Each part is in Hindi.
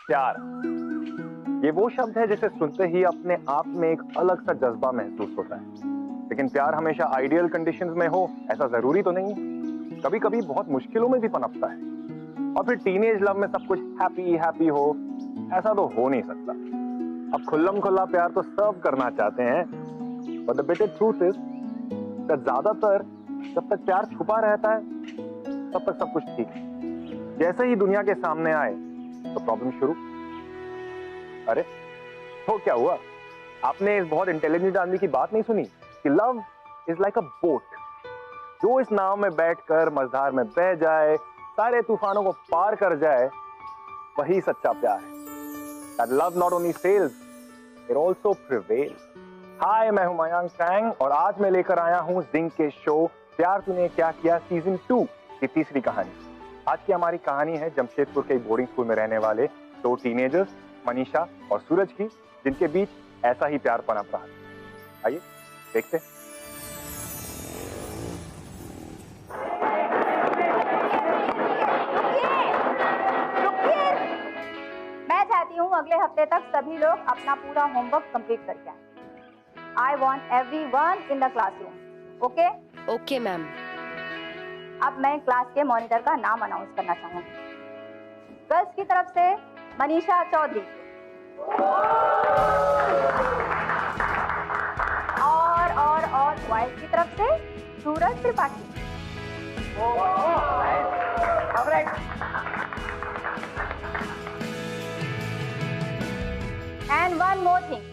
प्यार, ये वो शब्द है जिसे सुनते ही अपने आप में एक अलग सा जज्बा महसूस होता है। लेकिन प्यार हमेशा आइडियल कंडीशंस में हो ऐसा जरूरी तो नहीं है। कभी कभी बहुत मुश्किलों में भी पनपता है। और फिर टीनेज लव में सब कुछ हैप्पी हैप्पी हो ऐसा तो हो नहीं सकता। अब खुल्लम खुल्ला प्यार तो सब करना चाहते हैं, but the bitter truth is that ज्यादातर जब तक प्यार छुपा रहता है तब तक सब कुछ ठीक है। जैसे ही दुनिया के सामने आए तो प्रॉब्लम शुरू। अरे तो क्या हुआ? आपने इस बहुत इंटेलिजेंट आदमी की बात नहीं सुनी कि love is like a boat, जो इस नाव में बैठकर मझधार में बह जाए, सारे तूफानों को पार कर जाए, वही सच्चा प्यार है। That love not only sails, it also prevails. हाय, मैं हूं मयांक चैंग और आज मैं लेकर आया हूं जिंक के शो प्यार तूने क्या किया सीजन 2 की तीसरी कहानी। आज की हमारी कहानी है जमशेदपुर के बोर्डिंग स्कूल में रहने वाले दो टीनेजर्स मनीषा और सूरज की, जिनके बीच ऐसा ही प्यार पनप रहा है। आइए देखते। मैं चाहती हूँ अगले हफ्ते तक सभी लोग अपना पूरा होमवर्क कंप्लीट करके आए। I want everyone in the classroom. Okay? Okay, ma'am. अब मैं क्लास के मॉनिटर का नाम अनाउंस करना चाहूंगी। गर्ल्स की तरफ से मनीषा चौधरी और बॉयज की तरफ से Suraj Tripathi. And one more thing,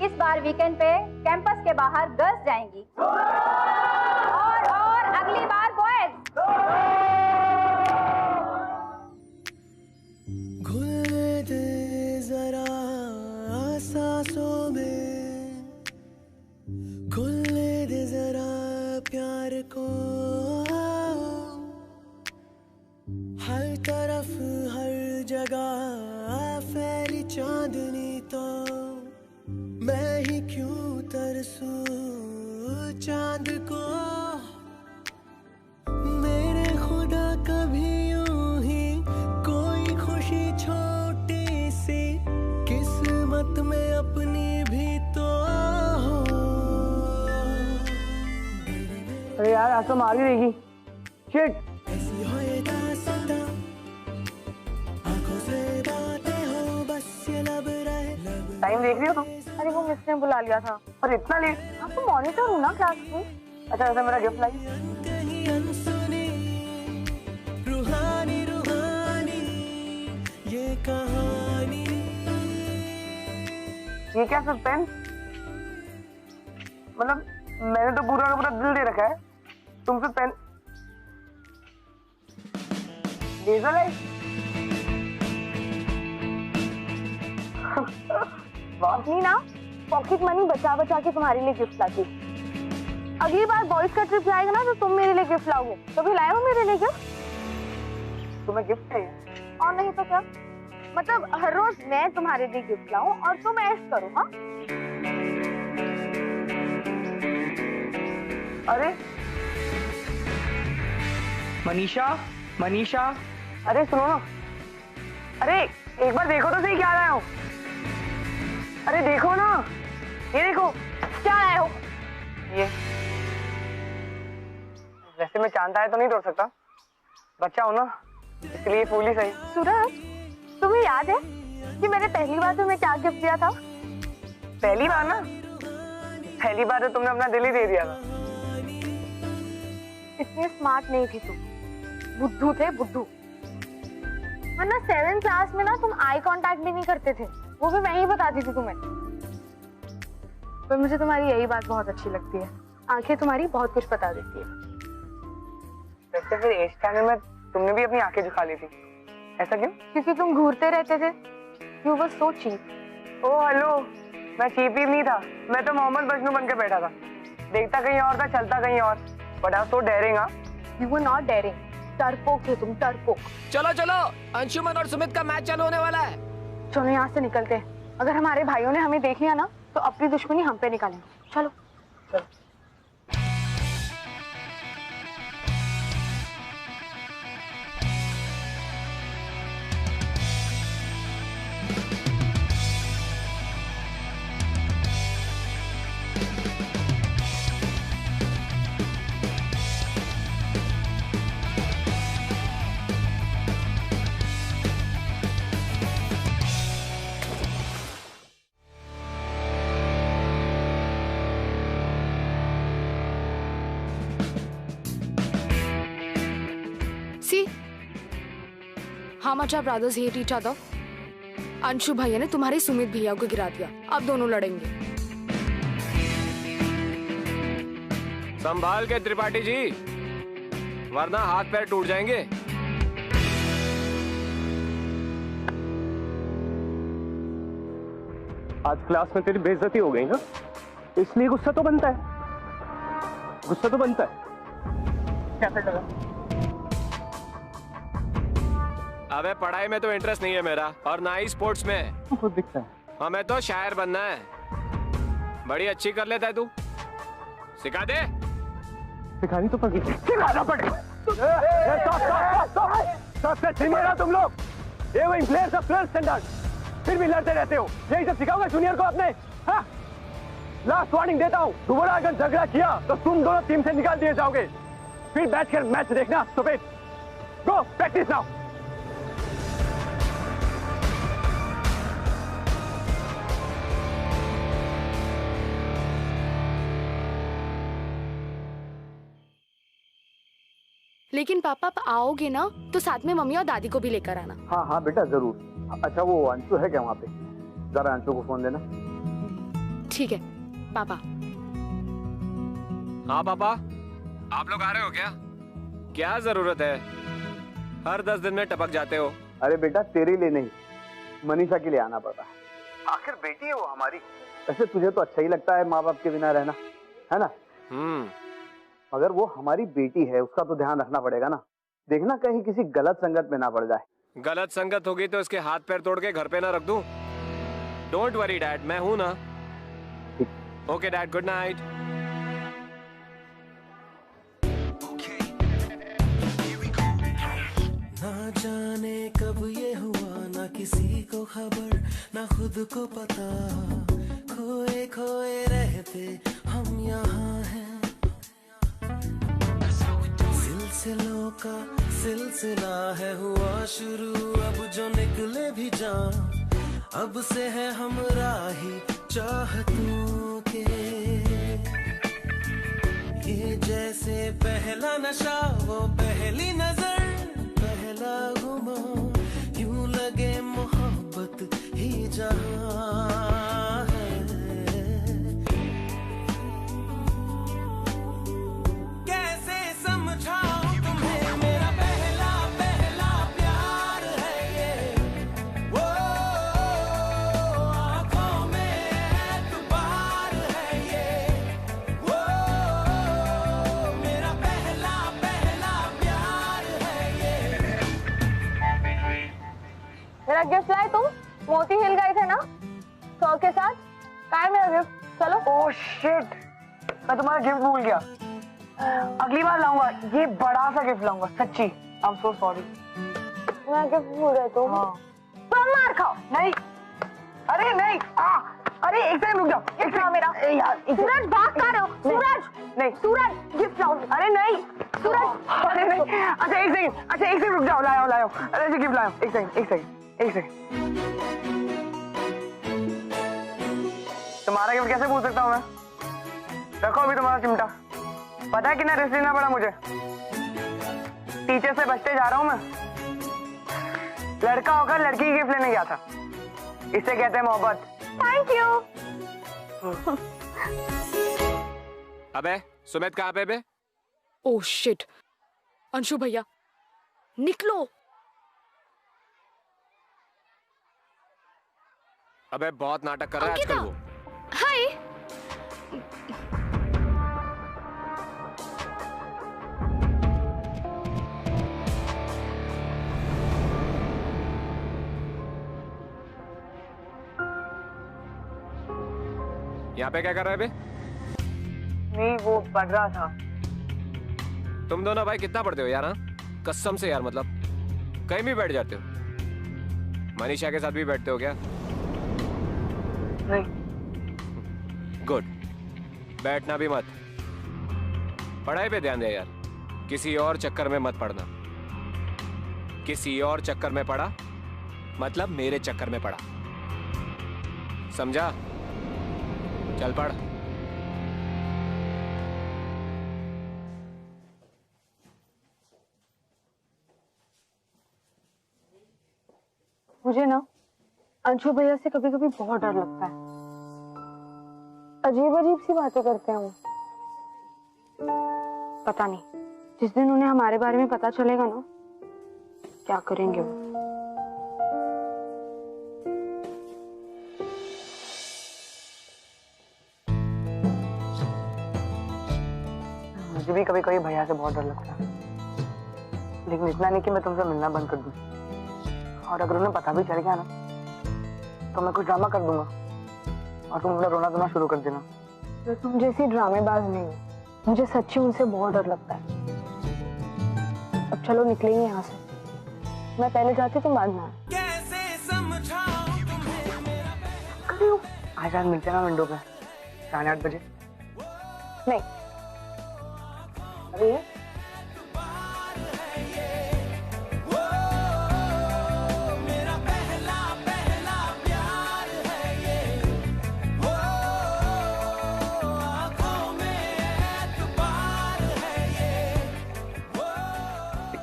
इस बार वीकेंड पे कैंपस के बाहर गर्ल्स जाएंगी और अगली बार बॉयज। घुल दे जरा सांसों में, घुल दे जरा प्यार को, हर तरफ हर जगह फैली चांदनी तो मैं ही क्यों तरसूं चांद को। मेरे खुदा कभी यूं ही कोई खुशी छोटी सी किस्मत में अपनी भी तो हो। अरे यार आज तो मार ही देगी। शिट। ऐसी हो ये दास्तां, आंखों से बातें हो बस ये लब रहे। टाइम देख रही हो तुम? अरे वो मिस ने बुला लिया था। और इतना लेट? आप तो मॉनिटर हो ना क्लास की। अच्छा वैसे मेरा गिफ्ट लाई। कहीं अनसुनी रूहानी रूहानी ये कहानी। ये क्या सस्पेंस? मतलब मैंने तो पूरा का पूरा दिल दे रखा है, तुम सस्पेंस लेजर लाइट। नहीं ना, पॉकेट मनी बचा बचा के तुम्हारे लिए गिफ्ट लाती। अगली बार बॉयज का ट्रिप जाएगा ना तो तुम मेरे लिए गिफ्ट लाओगे। कभी लाए हो मेरे लिए गिफ्ट? तुम्हें गिफ्ट चाहिए? और नहीं तो क्या, मतलब हर रोज मैं तुम्हारे लिए गिफ्ट लाऊं और तुम ऐश करो। हाँ अरे मनीषा अरे सुनो ना, अरे एक बार देखो तो सही क्या लाया हूँ। अरे देखो ना, ये देखो। क्या लाए हो? ये वैसे मैं चांद आया तो नहीं तोड़ सकता, बच्चा हो ना इसलिए फूल ही सही। सूरज, तुम्हें याद है कि मैंने पहली बार तुम्हें क्या गिफ्ट दिया था? पहली बार ना, पहली बार तो तुमने अपना दिल ही दे दिया था। इतनी स्मार्ट नहीं थी तुम, बुद्धू थे बुद्धू। वरना 7th क्लास में ना तुम आई कांटेक्ट भी नहीं करते थे, वो भी मैं ही बताती थी तुम्हें। पर मुझे तुम्हारी यही बात बहुत अच्छी लगती है, आंखें तुम्हारी बहुत कुछ बता देती है। वैसे फिर एज टाइम में तुमने भी अपनी आंखें झुका ली थी, ऐसा क्यों? क्योंकि तुम घूरते रहते थे। You were so cheap. ओ हेलो, मैं चीप ही नहीं था, मैं तो मोहम्मद बजनू बन के बैठा था। देखता कहीं और था, चलता कहीं और। But I was so daring. You were not daring. डरपोक थे तुम, डरपोक। चलो चलो, अंशुमन और सुमित का मैच चालू होने वाला है। चलो यहाँ से निकलते हैं। अगर हमारे भाइयों ने हमें देख लिया ना तो अपनी दुश्मनी हम पे निकालेंगे। चलो चलो। How much our brothers hate each other? Anshu भैया ने तुम्हारे सुमित भैया को गिरा दिया, अब दोनों लड़ेंगे। संभाल के त्रिपाठी जी, वरना हाथ पैर टूट जाएंगे। आज क्लास में तेरी बेइज्जती हो गई ना, इसलिए गुस्सा तो बनता है, गुस्सा तो बनता है। कैसे लगा? अबे पढ़ाई में तो इंटरेस्ट नहीं है मेरा, और ना ही स्पोर्ट्स में। खुद दिखता है। हमें तो शायर बनना है। बड़ी अच्छी कर लेता है तू, सिखा दे। सिखानी तो पड़ेगी, सिखाना पड़ेगा। सबसे सीनियर हो तुम लोग, ये वही प्लेयर्स ऑफ 12th स्टैंडर्ड, फिर भी लड़ते रहते हो। यही सब सिखाओगे जूनियर को अपने? हाँ? लास्ट वार्निंग देता हूँ, दोबारा अगर झगड़ा किया तो तुम दोनों टीम से निकाल दिए जाओगे। फिर बैठ कर मैच देखना। सुबह गो प्रैक्टिस नाउ। लेकिन पापा आप आओगे ना तो साथ में मम्मी और दादी को भी लेकर आना। हाँ हाँ बेटा जरूर। अच्छा वो अंशु है क्या वहाँ पे? जरा अंशु को फोन देना। ठीक है पापा। हाँ पापा, आप लोग आ रहे हो क्या? क्या जरूरत है, हर 10 दिन में टपक जाते हो। अरे बेटा तेरे लिए नहीं, मनीषा के लिए आना पड़ा। आखिर बेटी है वो हमारी। वैसे तुझे तो अच्छा ही लगता है माँ बाप के बिना रहना, है ना? मगर वो हमारी बेटी है, उसका तो ध्यान रखना पड़ेगा ना। देखना कहीं किसी गलत संगत में ना पड़ जाए। गलत संगत होगी तो इसके हाथ पैर तोड़ के घर पे ना रख दूं। डोंट वरी डैड, मैं हूं ना। Okay dad, good night. ना जाने कब ये हुआ, ना किसी को खबर, ना खुद को पता, खोए खोए रहते हम यहाँ हैं। सिलसिलों का सिलसिला है हुआ शुरू, अब जो निकले भी जान, अब से है हम राही चाहतों के। ये जैसे पहला नशा, वो पहली नजर, पहला गुमा, यूं लगे मोहब्बत ही जहां है। कैसे समझाऊं तुम्हें, मेरा पहला पहला प्यार है ये। वो आंखों में एतबार है ये। वो मेरा पहला पहला प्यार है ये। मेरा गिफ्ट लाए तुम? मोती हिल गए थे ना 100 के साथ। कहाँ है मेरा गिफ्ट? चलो। ओह शिट, मैं तुम्हारा गिफ्ट भूल गया। अगली बार लाऊंगा, ये बड़ा सा गिफ्ट लाऊंगा, सच्ची। I am so sorry. मैं गिफ्ट भूल गए तुम। हाँ। तुम मार खाओ। नहीं, अरे नहीं, अरे एक सेकंड रुक जाओ। गिफ्ट लाओ मेरा। यार सूरज भाग कहाँ रहे हो? सूरज, नहीं सूरज गिफ्ट लाओ। अरे नहीं सूरज, अरे नहीं। अच्छा एक सेकंड रुक जाओ, लाओ। अरे गिफ्ट लाओ। एक सेकंड। तुम्हारा गिफ्ट कैसे भूल सकता हूँ मैं? रखो अभी तुम्हारा चिमटा। पता है कितना रिस्क लेना पड़ा मुझे? टीचर से बचते जा रहा हूँ मैं। लड़का होकर लड़की की गिफ्ट लेने गया था, इसे कहते हैं मोहब्बत। Thank you. अबे सुमित कहाँ पे बे? ओह शिट, अंशु भैया निकलो। अबे बहुत नाटक कर रहा है आजकल वो। हाय। यहाँ पे क्या कर रहा है बे? नहीं वो पढ़ रहा था। तुम दोनों भाई कितना पढ़ते हो यार? हाँ कसम से यार, मतलब कहीं भी बैठ जाते हो। मनीषा के साथ भी बैठते हो क्या? नहीं। गुड, बैठना भी मत। पढ़ाई पे ध्यान दे यार, किसी और चक्कर में मत पड़ना। किसी और चक्कर में पड़ा मतलब मेरे चक्कर में पड़ा, समझा? चल पढ़। मुझे ना अंशु भैया से कभी कभी बहुत डर लगता है। अजीब अजीब सी बातें करते हैं वो। पता नहीं जिस दिन उन्हें हमारे बारे में पता चलेगा ना, क्या करेंगे वो। मुझे भी कभी कभी भैया से बहुत डर लगता है, लेकिन इतना नहीं कि मैं तुमसे मिलना बंद कर दूं। और अगर उन्हें पता भी चल गया ना, तो मैं कुछ ड्रामा कर दूंगा और तुम अपना रोना धोना शुरू कर देना। मैं तुम जैसी ड्रामेबाज नहीं हूँ, मुझे सच्ची उनसे बहुत डर लगता है। अब चलो निकलेंगे यहाँ से, मैं पहले जाती तुम बाद में आना। आज रात मिलते हैं ना विंडो पे 8:30 बजे। नहीं अभी है?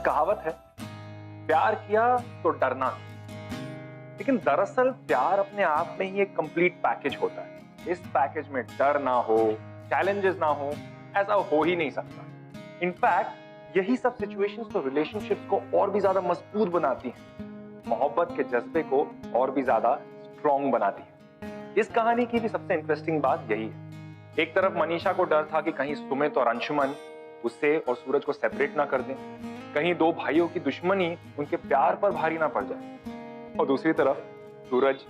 कहावत है, प्यार किया तो डरना नहीं। लेकिन दरअसल प्यार अपने आप में ही एक कंप्लीट पैकेज होता है। इस पैकेज में डर ना हो, चैलेंजेस ना हो, ऐसा हो ही नहीं सकता। इनफैक्ट यही सब सिचुएशंस तो रिलेशनशिप्स को और भी ज्यादा मजबूत बनाती हैं, मोहब्बत के जज्बे को और भी ज्यादा स्ट्रॉन्ग बनाती है। इस कहानी की भी सबसे इंटरेस्टिंग बात यही है। एक तरफ मनीषा को डर था कि कहीं सुमित और अंशुमन उसे और सूरज को सेपरेट ना कर दें, कहीं दो भाइयों की दुश्मनी उनके प्यार पर भारी ना पड़ जाए। और दूसरी तरफ सूरज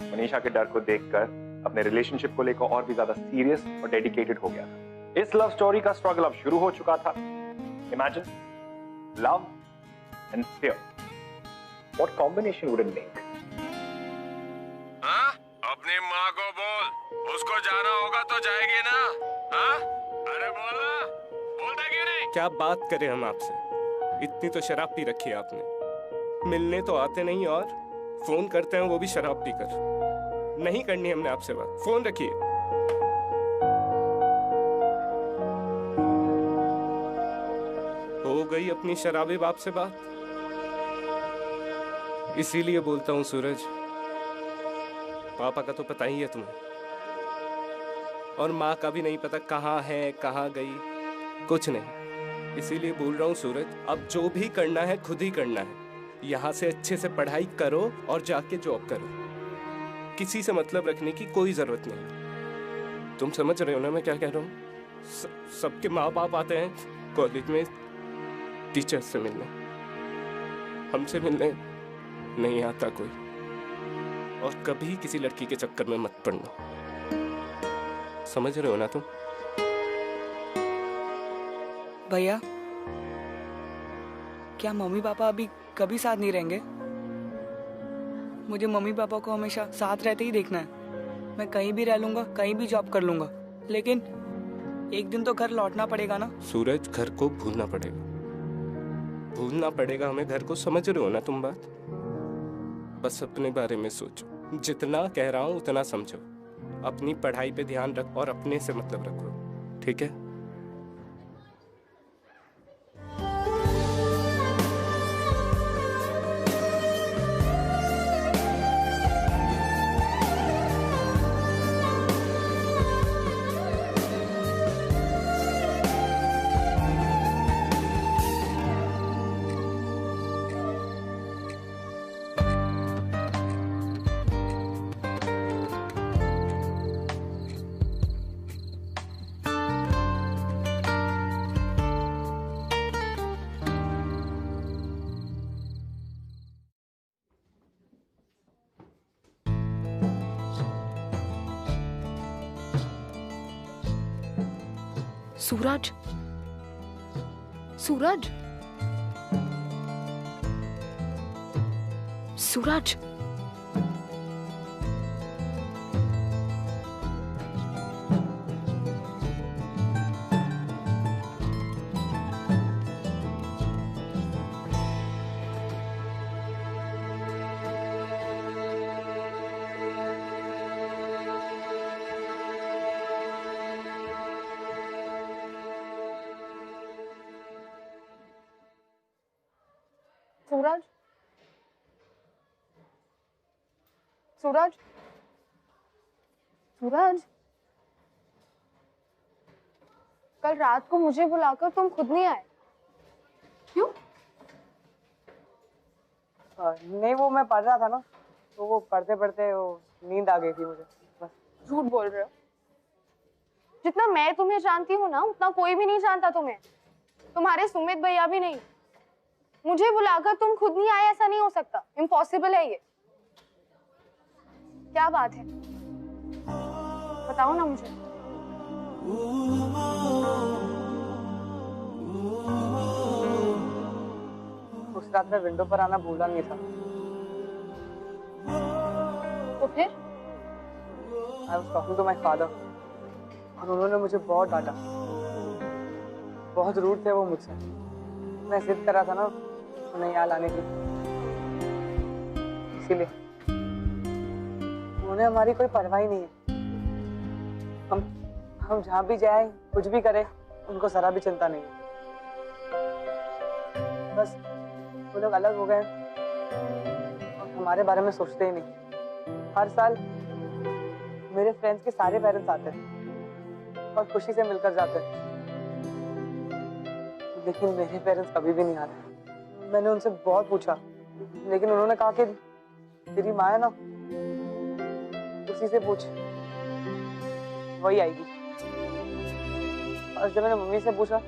मनीषा के डर को देखकर अपने रिलेशनशिप को लेकर और भी ज्यादा सीरियस और डेडिकेटेड हो गया था। इस लव स्टोरी का स्ट्रगल अब शुरू हो चुका था। Imagine love and fear, what combination would it make? हाँ? अपनी माँ को बोल, उसको जाना होगा तो जाएगी ना? हाँ? अरे बोलना, बोलता क्यों नहीं? क्या बात करें हम आपसे, इतनी तो शराब पी रखी है आपने। मिलने तो आते नहीं और फोन करते हैं वो भी शराब पीकर। नहीं करनी हमने आपसे बात, फोन रखिए। हो गई अपनी शराबी बाप से बात। इसीलिए बोलता हूँ सूरज, पापा का तो पता ही है तुम्हें, और माँ का भी नहीं पता कहाँ है कहाँ गई, कुछ नहीं। इसीलिए बोल रहा हूँ सूरज, अब जो भी करना है खुद ही करना है। यहाँ से अच्छे से पढ़ाई करो और जाके जॉब करो, किसी से मतलब रखने की कोई जरूरत नहीं। तुम समझ रहे हो ना मैं क्या कह रहा हूँ? सबके माँ बाप आते हैं कॉलेज में टीचर्स से मिलने, हमसे मिलने नहीं आता कोई। और कभी किसी लड़की के चक्कर में मत पड़ना, समझ रहे हो ना तुम? भैया, क्या मम्मी पापा अभी कभी साथ नहीं रहेंगे? मुझे मम्मी पापा को हमेशा साथ रहते ही देखना है। मैं कहीं भी रह लूंगा, कहीं भी जॉब कर लूंगा, लेकिन एक दिन तो घर लौटना पड़ेगा ना। सूरज, घर को भूलना पड़ेगा, भूलना पड़ेगा हमें घर को। समझ रहे हो ना तुम बात? बस अपने बारे में सोचो, जितना कह रहा हूँ उतना समझो। अपनी पढ़ाई पे ध्यान रखो और अपने से मतलब रखो, ठीक है? सूरज, सूरज, सूरज, सूरज, सूरज, सूरज, कल रात को मुझे बुलाकर तुम खुद नहीं आए, क्यों? नहीं, वो मैं पढ़ रहा था ना, तो वो पढ़ते पढ़ते वो नींद आ गई थी मुझे, बस। झूठ बोल रहे हो। जितना मैं तुम्हें जानती हूँ ना, उतना कोई भी नहीं जानता तुम्हें। तुम्हारे सुमित भैया भी नहीं। मुझे बुलाकर तुम खुद नहीं आए, ऐसा नहीं हो सकता, इम्पॉसिबल है ये। क्या बात है, बताओ ना मुझे। उस रात में विंडो पर आना भूला नहीं था। तो फिर? I was talking to my father, और उन्होंने मुझे बहुत डांटा। बहुत रूड थे वो मुझसे। मैं जिद कर रहा था ना उन्हें यहाँ लाने की, इसीलिए। उन्हें हमारी कोई परवाह ही नहीं है। हम जहाँ भी जाए, कुछ भी करें, उनको जरा भी चिंता नहीं है। बस वो लोग अलग हो गए और हमारे बारे में सोचते ही नहीं। हर साल मेरे फ्रेंड्स के सारे पेरेंट्स आते हैं और खुशी से मिलकर जाते हैं, लेकिन मेरे पेरेंट्स कभी भी नहीं आते। मैंने उनसे बहुत पूछा, लेकिन उन्होंने कहा कि तेरी माँ है ना, उसी से पूछ, वही आएगी। और जब मैंने मम्मी से पूछा,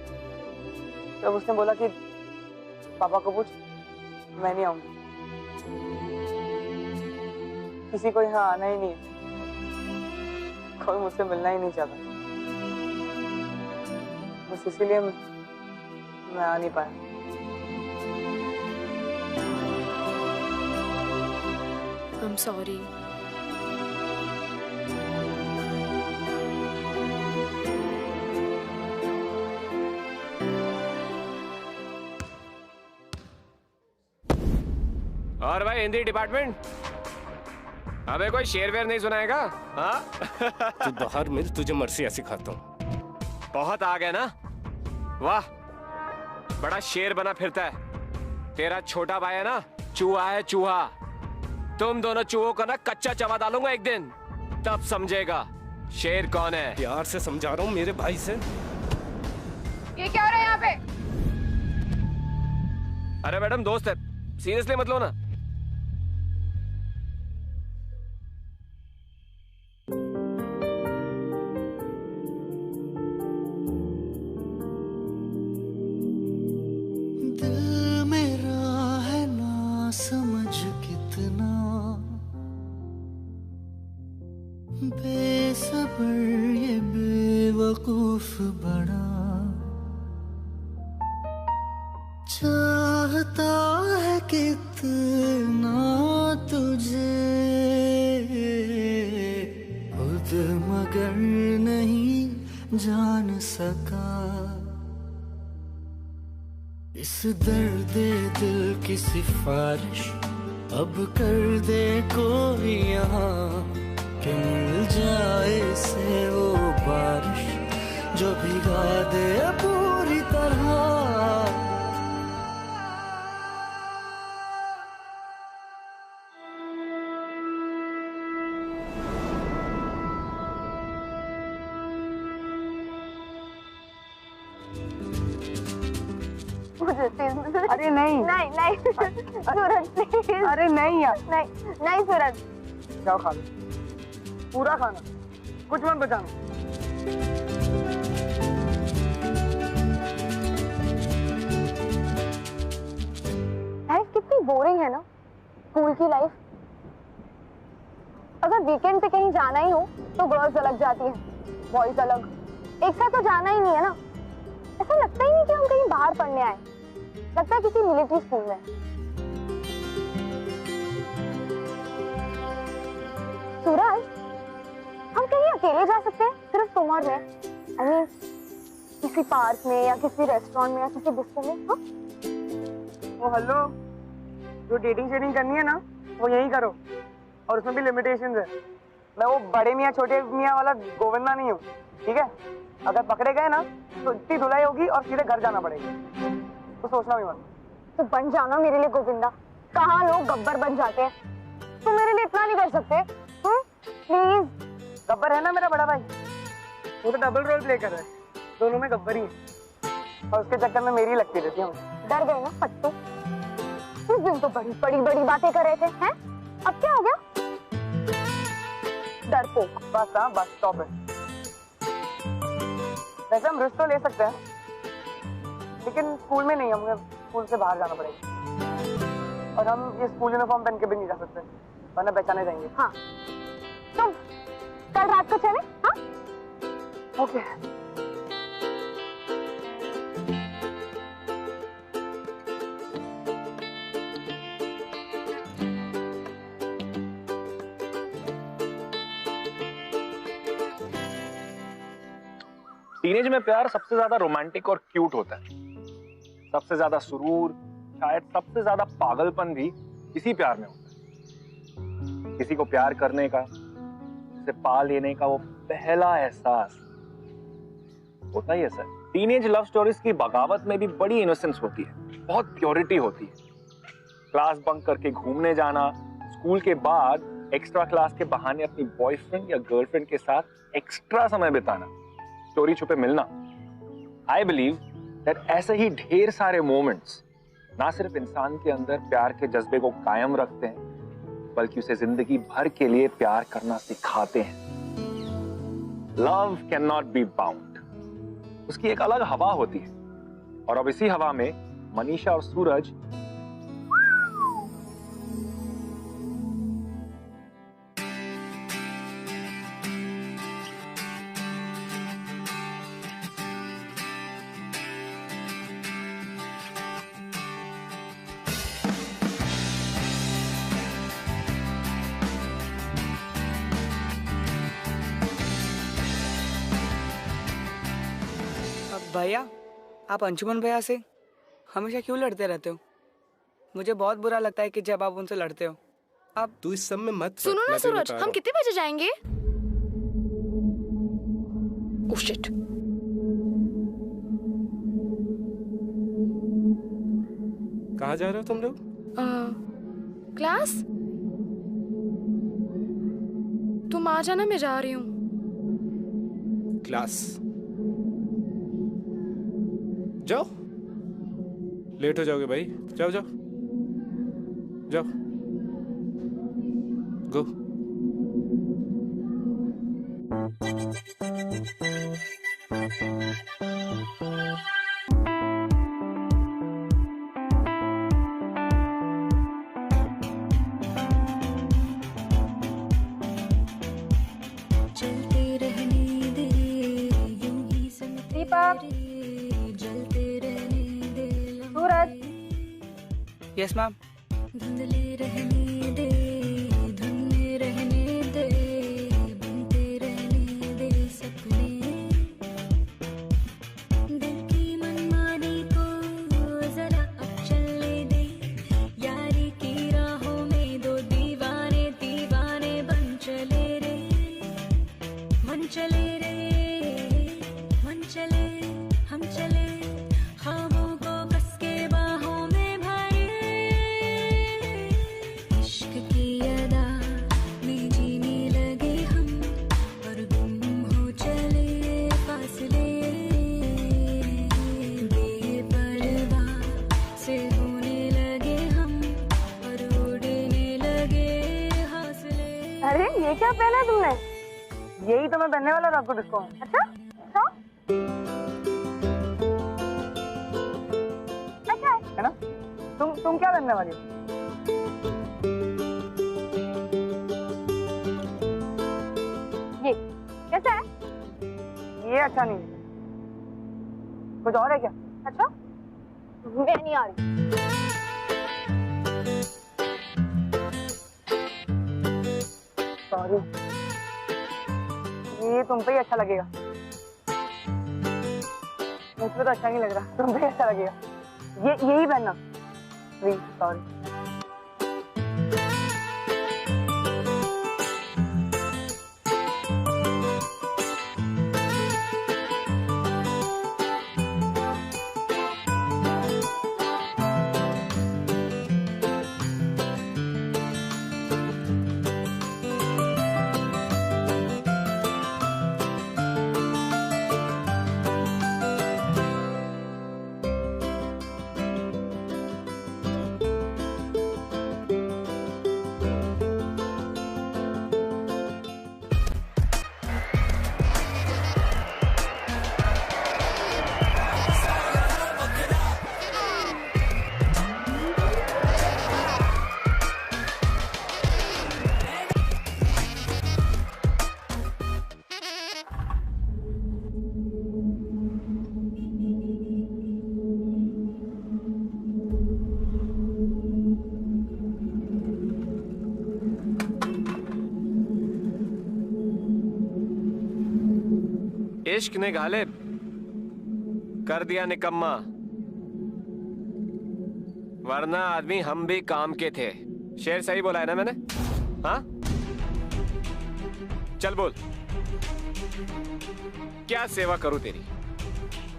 तब उसने बोला कि पापा को पूछ, मैं नहीं आऊंगी। किसी को यहाँ आना ही नहीं है, कोई मुझसे मिलना ही नहीं चाहता। बस इसीलिए मैं आ नहीं पाया। I'm sorry. और भाई हिंदी डिपार्टमेंट, अबे कोई शेर वेर नहीं सुनाएगा? हाँ? तू बाहर मिल, तुझे मर्सिया सिखाता हूँ। बहुत आ गया ना? वाह, बड़ा शेर बना फिरता है। तेरा छोटा भाई है ना, चूहा है चूहा। तुम दोनों चूहों को ना कच्चा चबा डालूंगा एक दिन, तब समझेगा शेर कौन है। प्यार से समझा रहा हूँ मेरे भाई से। ये क्या हो रहा है यहाँ पे? अरे मैडम दोस्त है, सीरियसली मत लो ना। दिल मेरा है ना समझ कितना, बेसब्र ये बेवकूफ बड़ा, चाहता है कितना तुझे, खुद मगर नहीं जान सका। इस दर्द दिल की सिफारिश अब कर दे कोई यहाँ, कि मिल जाए से वो बारिश जो भिगा दे पूरी तरह। अरे नहीं नहीं नहीं सूरज प्लीज। अरे नहीं यार, नहीं नहीं सूरज। जाओ खा लो, पूरा खाना, कुछ मत बचाना। लाइफ कितनी बोरिंग है ना, स्कूल की लाइफ। अगर वीकेंड पे कहीं जाना ही हो तो गर्ल्स अलग जाती हैं, बॉयज अलग। एक साथ तो जाना ही नहीं है ना। ऐसा लगता ही नहीं कि हम कहीं बाहर पढ़ने आए, लगता है किसी मिलिट्री स्कूल में। सूरज, हम कहीं अकेले जा सकते हैं सिर्फ समर में? I mean, किसी पार्क में या किसी रेस्टोरेंट में या किसी डिस्को में? हाँ? ओ हेलो, जो डेटिंग शेटिंग करनी है ना, वो यही करो, और उसमें भी लिमिटेशंस है। मैं वो बड़े मियाँ छोटे मियाँ वाला गोविंदा नहीं हूँ, ठीक है? अगर पकड़े गए ना तो इतनी धुलाई होगी और सीधे घर जाना पड़ेगा, तो सोचना भी मत। तो बन जाना मेरे लिए गोविंदा। कहाँ लोग गब्बर बन जाते हैं। तुम मेरे लिए इतना नहीं कर सकते? प्लीज। गब्बर है ना मेरा बड़ा भाई, वो तो डबल रोल प्ले कर रहा है, दोनों में गब्बर ही है और उसके चक्कर में मेरी लगती रहती है। डर गए ना फट्टू? उस दिन तो बड़ी बड़ी बड़ी बातें कर रहे थे, हैं? अब क्या हो गया? डरपोक। बस हाँ, बस स्टॉप है। वैसे हम रिस्क तो ले सकते हैं, लेकिन स्कूल में नहीं, हमें स्कूल से बाहर जाना पड़ेगा और हम ये स्कूल यूनिफॉर्म पहन के भी नहीं जा सकते, वरना पहचाने जाएंगे। हाँ, तुम कल रात को चले? हाँ, ओके। टीनेज में प्यार सबसे ज्यादा रोमांटिक और क्यूट होता है। सबसे ज्यादा सुरूर, शायद सबसे ज्यादा पागलपन भी इसी प्यार में होता है। किसी को प्यार करने का, उसे पा लेने का वो पहला एहसास होता ही है सर। टीनेज लव स्टोरीज की बगावत में भी बड़ी इनोसेंस होती है, बहुत प्योरिटी होती है। क्लास बंक करके घूमने जाना, स्कूल के बाद एक्स्ट्रा क्लास के बहाने अपनी बॉयफ्रेंड या गर्लफ्रेंड के साथ एक्स्ट्रा समय बिताना, चोरी छुपे मिलना। आई बिलीव दैट ऐसे ही ढेर सारे मोमेंट्स ना सिर्फ इंसान के अंदर प्यार के जज्बे को कायम रखते हैं, बल्कि उसे जिंदगी भर के लिए प्यार करना सिखाते हैं। Love can not be bound, उसकी एक अलग हवा होती है। और अब इसी हवा में मनीषा और सूरज भैया, आप अंशुमन भैया से हमेशा क्यों लड़ते रहते हो? मुझे बहुत बुरा लगता है कि जब आप उनसे लड़ते हो। आप तू इस सब में मत सुनो ना सूरज, हम कितने बजे जाएंगे? Oh shit. कहाँ जा रहे हो तुम लोग? क्लास। तुम आ जाना, मैं जा रही हूँ। क्लास जाओ, लेट हो जाओगे भाई। जाओ जाओ जाओ, गो। Yes ma'am. धुंधले रहने दे, धुन में रहने दे, बनते रहने दे सपने, दिल की मनमानी को जरा अब चलने दे, यारी की राहों में दो दीवाने दीवाने बन चले रे, मन चले रे, मन चले, हम चले, ख्वाबों को कस के बाहों में भरे, इश्क की अदा में जीने लगे हम और गुम हो चले फासले, बेपरवाह से होने लगे हम और उड़ने लगे हौसले। अरे ये क्या पहना है तुमने? यही तो मैं पहनने वाला था आपको डिस्को में। अच्छा अच्छा अच्छा है ना? तुम क्या पहनने वाली हो? ये कैसा है? ये अच्छा नहीं है, कुछ और है क्या? अच्छा, मैं नहीं आ रही। सॉरी, ये तुम पे ही अच्छा लगेगा, मुझ पे तो अच्छा नहीं लग रहा, तुम पे ही अच्छा लगेगा। यही पहनना प्लीज। सॉरी। इश्क ने गालिब कर दिया निकम्मा, वरना आदमी हम भी काम के थे। शेर सही बोला है ना मैंने? हाँ, चल बोल, क्या सेवा करूं तेरी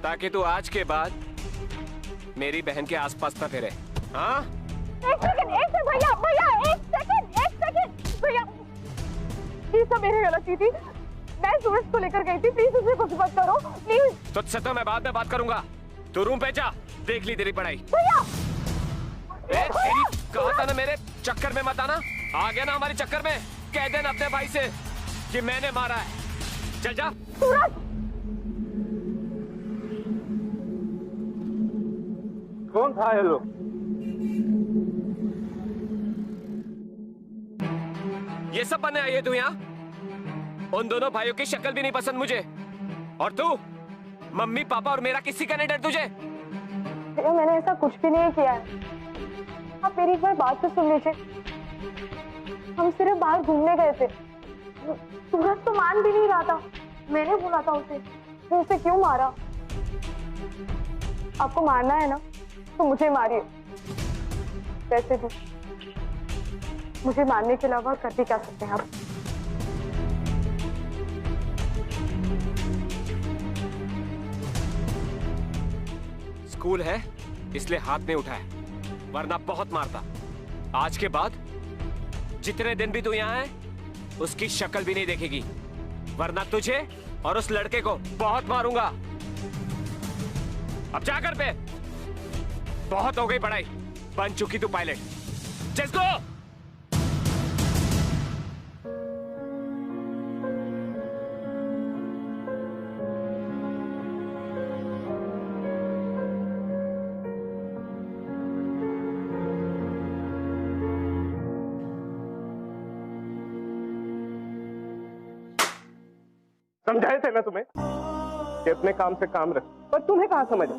ताकि तू आज के बाद मेरी बहन के आसपास ना फिरे? हाँ? एक सेकंड भैया भैया, एक सेकंड भैया, ये सब मेरी गलती थी। मैं सूरज को लेकर गई थी, प्लीज उसे कुछ मत करो प्लीज। तुझसे तो मैं बाद में बात करूंगा, तू रूम पे जा, देख ली तेरी पढ़ाई। भैया तेरी कहा था ना मेरे चक्कर में मत आना, आ गया ना हमारे चक्कर में, कह देना अपने भाई से कि मैंने मारा है। चल जा। सूरज, कौन था ये लोग? ये सब बनने आई है तू यहाँ? उन दोनों भाइयों की शक्ल भी नहीं पसंद मुझे, और तू मम्मी पापा और मेरा किसी का नहीं डर तुझे? मैंने ऐसा कुछ भी नहीं किया है, आप मेरी एक बार बात तो सुन लीजिए। हम सिर्फ बाहर घूमने गए थे, सूरज तो मान भी नहीं रहा था। मैंने बोला था उसे, तो उसे क्यों मारा? आपको मारना है ना तो मुझे मारिए, वैसे भी मुझे मारने के अलावा कर भी क्या सकते हैं आप? स्कूल है इसलिए हाथ नहीं उठाया, वरना बहुत मारता। आज के बाद जितने दिन भी तू यहाँ है उसकी शक्ल भी नहीं देखेगी, वरना तुझे और उस लड़के को बहुत मारूंगा। अब जा घर पे, बहुत हो गई पढ़ाई, बन चुकी तू पायलट। Just go. समझाए थे ना तुम्हें कि अपने काम से काम रख, पर तुम्हें कहाँ समझ है?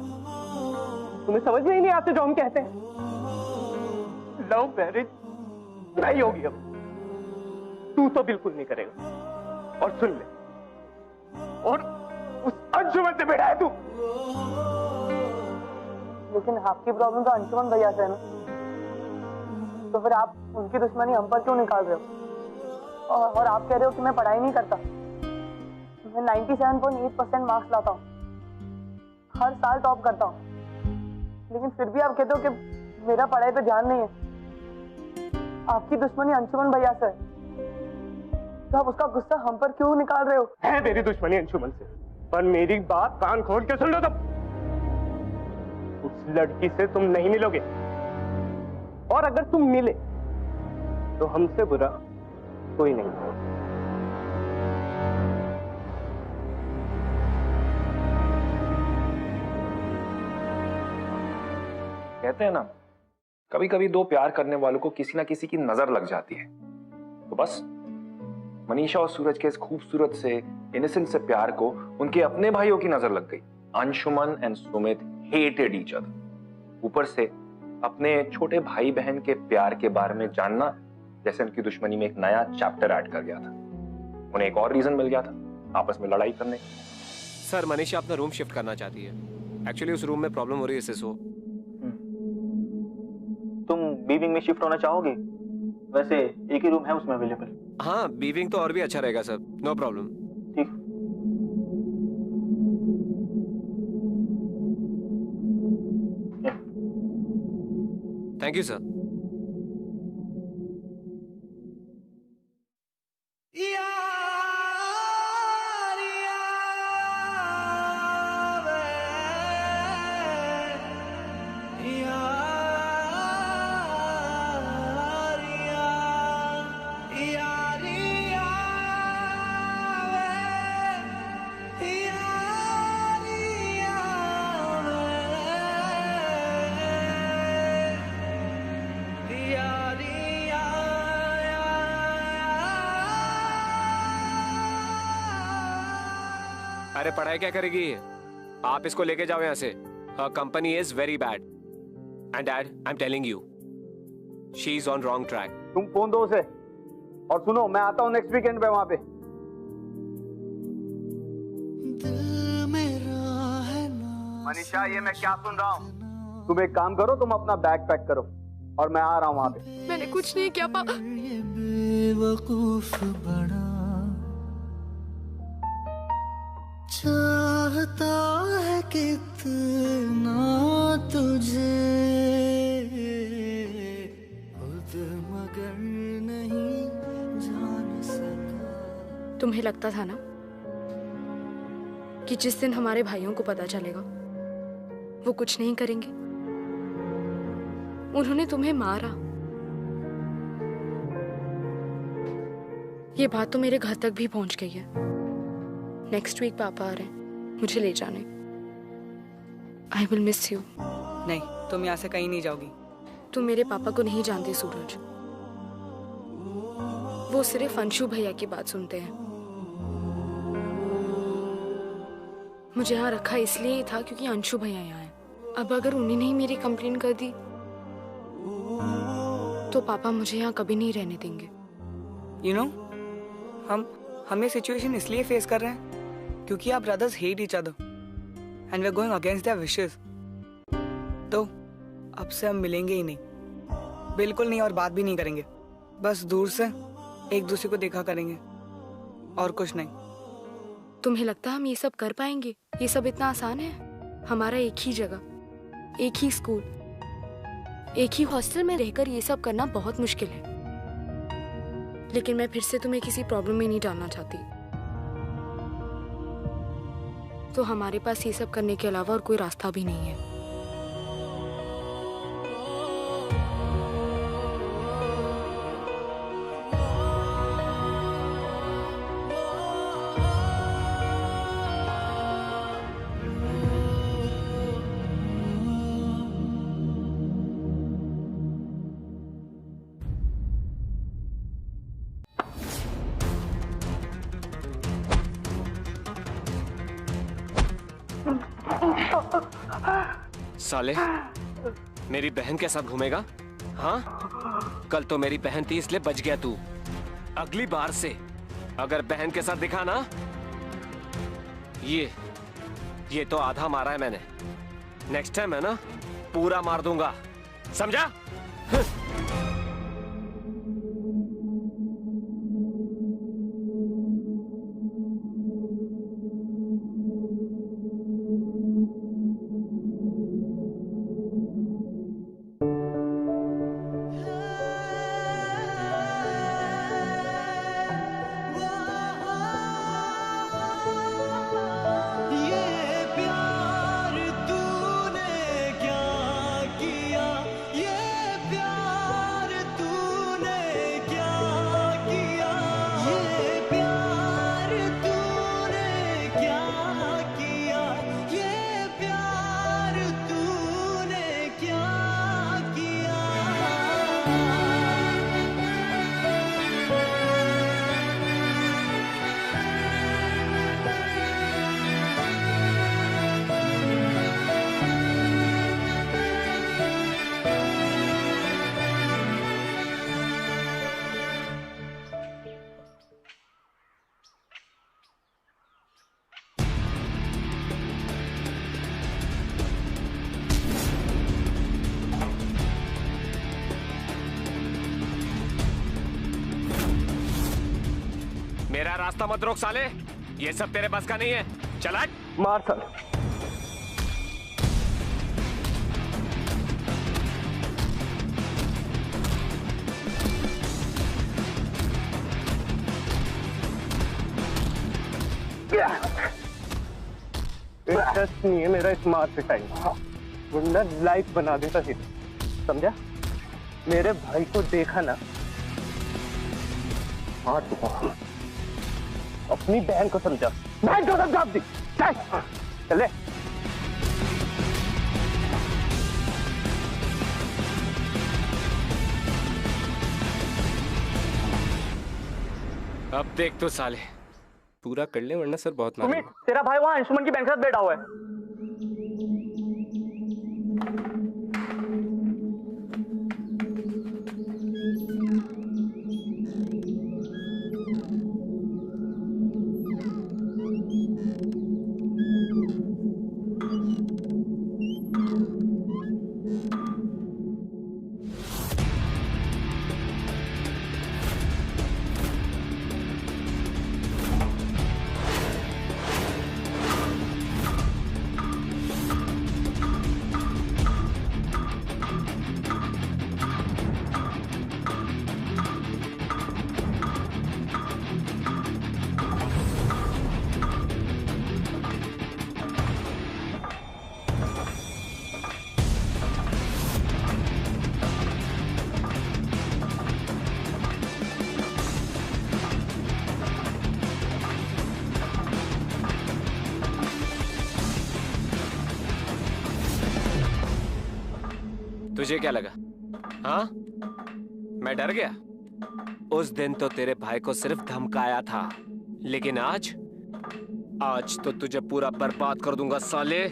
तुम्हें समझ में ही नहीं आते जो हम कहते हैं। लव मैरिज नहीं होगी अब, तू तो बिल्कुल नहीं करेगा। और सुन ले, और उस अंशुमन से बेटा है तू। लेकिन आपकी प्रॉब्लम तो अंशुमन भैया से है ना, तो फिर आप उनकी दुश्मनी हम पर क्यों निकाल रहे हो? और आप कह रहे हो कि मैं पढ़ाई नहीं करता। मैं 97.8% मार्क्स लाता हूँ, हर साल टॉप करता हूँ, लेकिन फिर भी आप कहते हो कि मेरा पढ़ाई पे ध्यान नहीं है। आपकी दुश्मनी अंशुमन भैया से है, तो आप उसका गुस्सा हम पर क्यों निकाल रहे हो? है मेरी दुश्मनी अंशुमन से, पर मेरी बात कान खोल के सुन लो। तब उस लड़की से तुम नहीं मिलोगे, और अगर तुम मिले तो हमसे बुरा कोई नहीं। कहते हैं ना, कभी कभी दो प्यार करने वालों को किसी ना किसी की नजर लग जाती है। तो बस मनीषा और सूरज के इस खूबसूरत से इनोसेंट से प्यार को उनके अपने भाइयों की नजर लग गई। Anshuman and Sumit hated each other. ऊपर से अपने छोटे भाई बहन के प्यार के बारे में जानना जैसे उनकी दुश्मनी में एक नया चैप्टर ऐड कर गया था। उन्हें एक और रीजन मिल गया था आपस में लड़ाई करने। सर, मनीषा अपना रूम शिफ्ट करना चाहती है। एक्चुअली उस रूम में प्रॉब्लम हो रही है इससे। तुम बी विंग में शिफ्ट होना चाहोगे? वैसे एक ही रूम है उसमें अवेलेबल। हाँ, बी विंग तो और भी अच्छा रहेगा सर, नो प्रॉब्लम। ठीक। Thank you sir. अरे पढ़ाई क्या करेगी? आप इसको लेके जाओ यहाँ से। Her company is very bad and dad, I am telling you, she is on wrong track. तुम फोन दो उसे, और सुनो मैं आता हूँ नेक्स्ट वीकेंड पे वहां पे। मनीषा, ये मैं क्या सुन रहा हूँ? तुम एक काम करो, तुम अपना बैग पैक करो और मैं आ रहा हूँ वहां पे। मैंने कुछ नहीं किया पापा। बेवकूफ बड़ा चाहता है कितना तुझे, खुद मगर नहीं जान सका। तुम्हें लगता था ना कि जिस दिन हमारे भाइयों को पता चलेगा वो कुछ नहीं करेंगे। उन्होंने तुम्हें मारा। ये बात तो मेरे घर तक भी पहुंच गई है। नेक्स्ट वीक पापा आ रहे हैं मुझे ले जाने। I will miss you. नहीं, तुम यहाँ से कहीं नहीं जाओगी। तुम मेरे पापा को नहीं जानते सूरज। वो सिर्फ अंशु भैया की बात सुनते हैं। मुझे यहाँ रखा इसलिए ही था क्योंकि अंशु भैया यहाँ हैं। अब अगर उन्होंने ही मेरी कंप्लेन कर दी तो पापा मुझे यहाँ कभी नहीं रहने देंगे। यू नो, हम ये सिचुएशन इसलिए फेस कर रहे हैं क्योंकि आप brothers hate each other and we are going against their wishes. तो अब से हम मिलेंगे ही नहीं, बिल्कुल नहीं, और बात भी नहीं करेंगे। बस दूर से एक दूसरे को देखा करेंगे और कुछ नहीं। तुम्हें लगता है हम ये सब कर पाएंगे? ये सब इतना आसान है? हमारा एक ही जगह, एक ही स्कूल, एक ही हॉस्टल में रहकर ये सब करना बहुत मुश्किल है। लेकिन मैं फिर से तुम्हें किसी प्रॉब्लम में नहीं डालना चाहती। तो हमारे पास ये सब करने के अलावा और कोई रास्ता भी नहीं है। साले, मेरी बहन के साथ घूमेगा? हाँ, कल तो मेरी बहन थी इसलिए बच गया तू। अगली बार से अगर बहन के साथ दिखा ना, ये तो आधा मारा है मैंने। नेक्स्ट टाइम है ना, पूरा मार दूंगा, समझा? मेरा रास्ता मत रोक साले, ये सब तेरे बस का नहीं है। चला मार साले। इंटरेस्ट नहीं है मेरा इस मार पे टाइम, वरना लाइफ बना देता थी, समझा? मेरे भाई को देखा ना, मार दूंगा। अपनी बहन को समझा, बहन को समझा अपनी। चले। अब देख तो साले, पूरा कर ले वरना सर बहुत मारेंगे। सुमित, तेरा भाई वहाँ अंशुमन की बहन के साथ बैठा हुआ है। तुझे क्या लगा? हाँ, मैं डर गया? उस दिन तो तेरे भाई को सिर्फ धमकाया था, लेकिन आज तो तुझे पूरा बर्बाद कर दूंगा साले।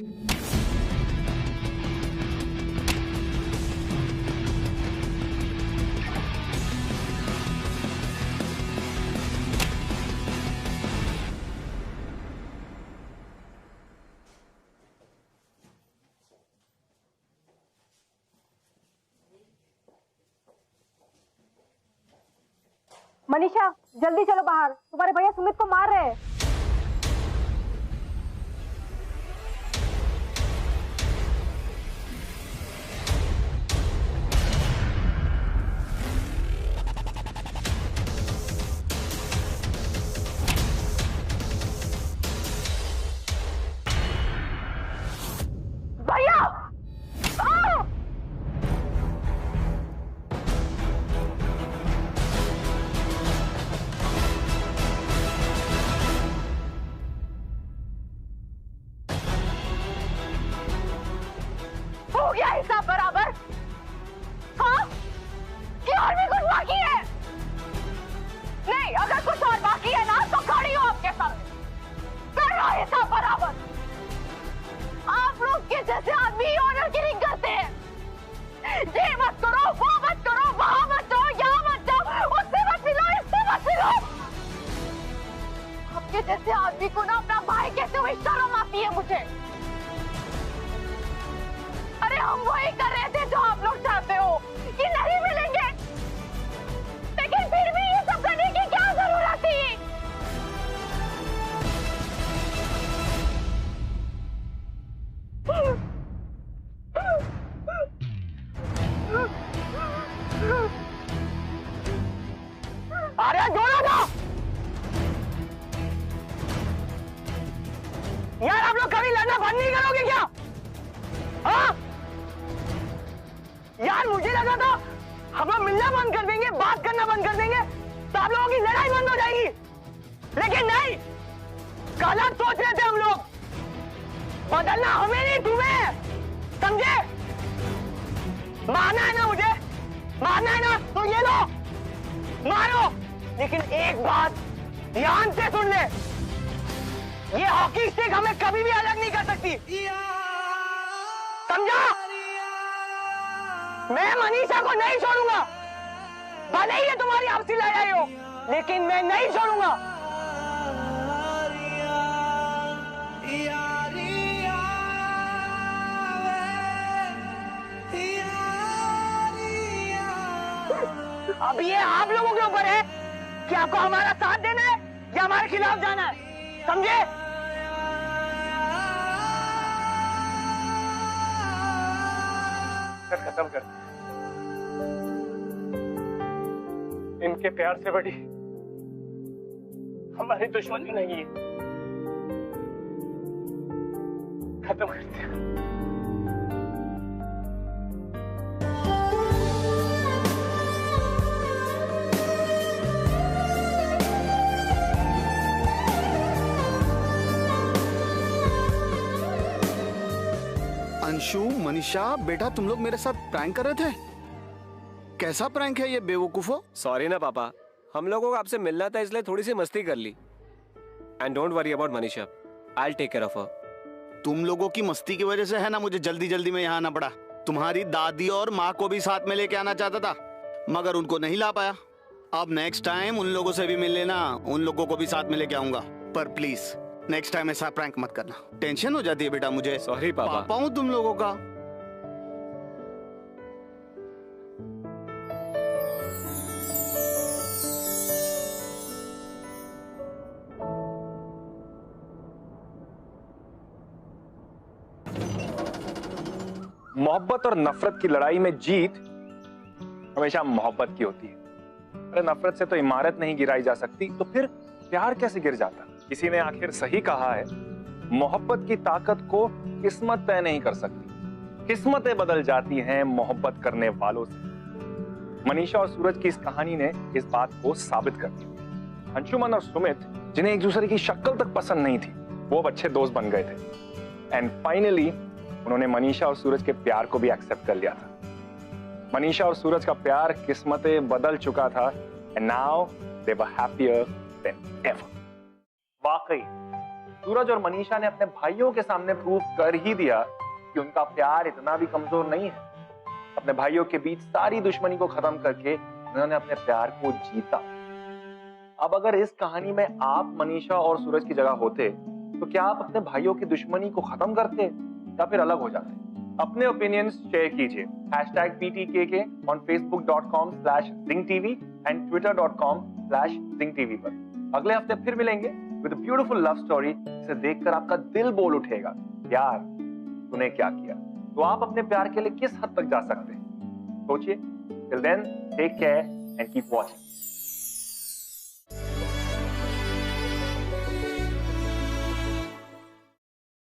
मनीषा जल्दी चलो बाहर, तुम्हारे भैया सुमित को मार रहे हैं। भैया हो गया हिसाब बराबर? हाँ? कि और भी कुछ बाकी है? नहीं, अगर कुछ और बाकी है ना तो खड़ी हो आपके सामने, कर रहा हिसाब बराबर। आप लोग के जैसे आदमी ऑनर की रिंग करते हैं। ये मत करो, वो मत करो, वहां मत जाओ, यहाँ मत जाओ, उससे मत मिलो, इससे मत मिलो। आपके जैसे आदमी को ना अपना भाई कहते हुए शर्म आती है मुझे। अरे हम वही कर रहे थे जो आप लोग चाहते हो कि नहीं मिलेंगे, लेकिन फिर भी ये सब करने की क्या जरूरत थी? अरे जोड़ा था यार, आप लोग कभी लड़ना बंद नहीं करोगे क्या? हाँ? यार मुझे लगा था हम लोग मिलना बंद कर देंगे, बात करना बंद कर देंगे तो आप लोगों की लड़ाई बंद हो जाएगी, लेकिन नहीं, गलत सोच रहे थे हम लोग। बदलना हमें नहीं तुम्हें, समझे? मारना है ना मुझे, मारना है ना तो ये लो मारो, लेकिन एक बात ध्यान से सुन ले, ये हॉकी स्टिक हमें कभी भी अलग नहीं कर सकती, समझा? मैं मनीषा को नहीं छोड़ूंगा, भले ही ये तुम्हारी आपसी लड़ाई हो, लेकिन मैं नहीं छोड़ूंगा। अब ये आप लोगों के ऊपर है कि आपको हमारा साथ देना है या हमारे खिलाफ जाना है, समझे? खत्म कर, इनके प्यार से बड़ी हमारी दुश्मनी नहीं है, खत्म करते हैं। अंशु, मनीषा, बेटा तुम लोग मेरे साथ प्रैंक कर रहे थे? कैसा प्रैंक है ये बेवकूफो? सॉरी ना पापा, हम लोगों को आपसे मिलना था इसलिए थोड़ी सी मस्ती कर ली। And don't worry about Manisha, I will take care of her. तुम लोगों की मस्ती की वजह से है ना मुझे जल्दी जल्दी में यहाँ आना पड़ा। तुम्हारी दादी और माँ को भी साथ में लेके आना चाहता था, मगर उनको नहीं ला पाया। अब नेक्स्ट टाइम उन लोगों से भी मिल लेना, उन लोगों को भी साथ में लेके आऊंगा, पर प्लीज नेक्स्ट टाइम ऐसा प्रैंक मत करना। टेंशन हो जाती है बेटा मुझे। सॉरी पापा। पापा हूं तुम लोगों का। मोहब्बत और नफरत की लड़ाई में जीत हमेशा मोहब्बत की होती है। अरे नफरत से तो इमारत नहीं गिराई जा सकती, तो फिर प्यार कैसे गिर जाता? किसी ने आखिर सही कहा है, मोहब्बत की ताकत को किस्मत तय नहीं कर सकती, किस्मतें बदल जाती हैं मोहब्बत करने वालों से। मनीषा और सूरज की इस कहानी ने इस बात को साबित कर दिया। अंशुमन और सुमित, जिन्हें एक दूसरे की शक्ल तक पसंद नहीं थी, वो अब अच्छे दोस्त बन गए थे। एंड फाइनली उन्होंने मनीषा और सूरज के प्यार को भी एक्सेप्ट कर लिया था। मनीषा और सूरज का प्यार किस्मतें बदल चुका था and now they were happier than ever. वाकई सूरज और मनीषा ने अपने भाइयों के सामने प्रूव कर ही दिया कि उनका प्यार इतना भी कमजोर नहीं है। अपने भाइयों के बीच सारी दुश्मनी को खत्म करके उन्होंने अपने प्यार को जीता। अब अगर इस कहानी में आप मनीषा और सूरज की जगह होते तो क्या आप अपने भाइयों की दुश्मनी को खत्म करते या फिर अलग हो जाते? अपने ओपिनियंस शेयर कीजिए #PTKK on facebook.com/zingtv and twitter.com/zingtv पर। अगले हफ्ते फिर मिलेंगे विद ब्यूटीफुल लव स्टोरी जिसे देखकर आपका दिल बोल उठेगा, यार तूने क्या किया। तो आप अपने प्यार के लिए किस हद तक जा सकते हैं, सोचिए। Till then take care and keep watching.